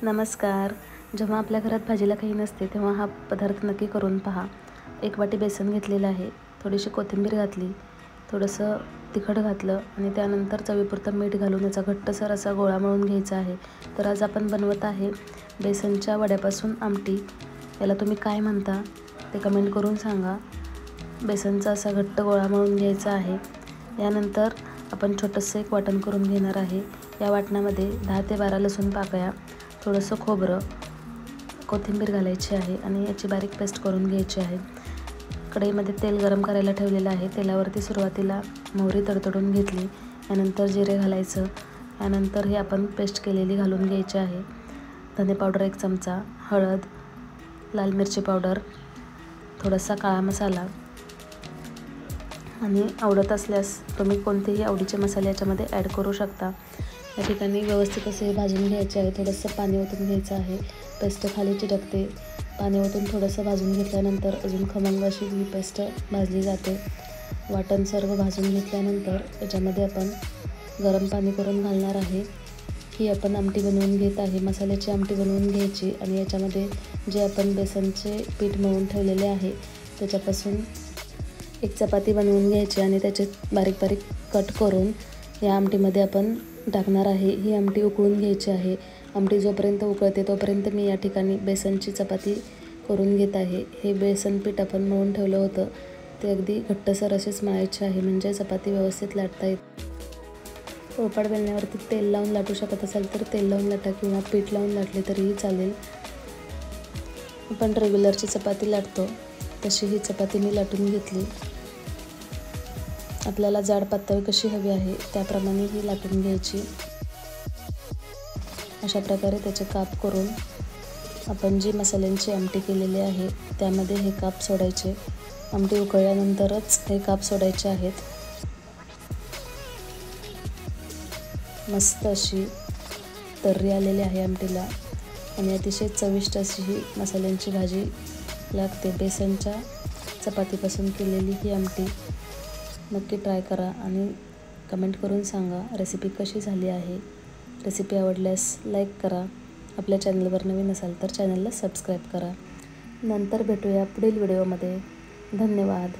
नमस्कार. जेव्हा आपल्या घरात भाजीला काही नसते तेव्हा हा पदार्थ नक्की करून पहा. 1 वाटी बेसन घेतलेलं आहे, थोडीशी कोथिंबीर घातली, थोडंसं तिखट घातलं आणि त्यानंतर चवीपुरतं मीठ घालून याचा घट्टसर असा गोळा मळून घ्यायचा आहे. तर आज आपण बनवत आहे बेसनच्या वड्यापासून आमटी. याला तुम्ही काय म्हणता ते कमेंट करून सांगा. बेसनचा असा घट्ट गोळा मळून घ्यायचा आहे. यानंतर आपण छोटंसं एक वाटण करून घेणार आहे. या वाटणामध्ये 10 ते 12 लसूण पाकळ्या, थोडंसं खोबरं, कोथिंबीर घालायची आहे आणि याची बारीक पेस्ट करून घ्यायची आहे. कढईमध्ये तेल गरम करायला ठेवलेलं आहे. तेलावरती सुरुवातीला मोहरी तडतडून घेतली, यानंतर जिरे घालायचं. यानंतर हे आपण पेस्ट केलेली घालून घ्यायची आहे. धने पावडर 1 चमचा, हळद, लाल मिरची पावडर, थोडासा काळा मसाला आणि आवडत असल्यास तुम्ही कोणतेही आवडीचे मसाले याच्यामध्ये ॲड करू शकता. या ठिकाणी व्यवस्थित असे भाजून घ्यायचे आहे. थोडंसं पाणी ओतून घ्यायचं आहे. पेस्ट खाली चिटकते. पाणी ओतून थोडंसं भाजून घेतल्यानंतर अजून खमंग अशी ही पेस्ट भाजली जाते. वाटण सर्व भाजून घेतल्यानंतर याच्यामध्ये आपण गरम पाणी करून घालणार आहे. ही आपण आमटी बनवून घेत आहे. मसाल्याची आमटी बनवून घ्यायची आणि याच्यामध्ये जे आपण बेसनचे पीठ मळून ठेवलेले आहे त्याच्यापासून एक चपाती बनवून घ्यायची आणि त्याचे बारीक बारीक कट करून या आमटीमध्ये आपण टाकणार आहे. ही आमटी उकळून घ्यायची आहे. आमटी जोपर्यंत उकळते तोपर्यंत मी या ठिकाणी बेसनची चपाती करून घेत आहे. हे बेसन पीठ आपण मळून ठेवलं होतं ते अगदी घट्टसर असेच मळायचे आहे, म्हणजे चपाती व्यवस्थित लाटता येते. पोळपाट बेलण्यावरती तेल लावून लाटू शकत असाल तर तेल लावून लाटा किंवा पीठ लावून लाटले तरीही चालेल. आपण रेग्युलरची चपाती लाटतो तशी ही चपाती मी लाटून घेतली. आपल्याला जाड पातळ कशी हवी आहे त्याप्रमाणे ही लाटून घ्यायची. अशा प्रकारे त्याचे काप करून आपण जी मसाल्यांची आमटी केलेली आहे त्यामध्ये हे काप सोडायचे. आमटी उकळल्यानंतरच हे काप सोडायचे आहेत. मस्त अशी तर्री आलेली आहे आमटीला आणि अतिशय चविष्ट अशी ही मसाल्यांची भाजी लागते. बेसनच्या चपातीपासून केलेली ही आमटी नक्की ट्राय करा आणि कमेंट करून सांगा रेसिपी कशी झाली आहे. रेसिपी आवडल्यास लाईक करा. आपल्या चॅनलवर नवीन असाल तर चॅनलला सबस्क्राईब करा. नंतर भेटूया पुढील व्हिडिओमध्ये. धन्यवाद.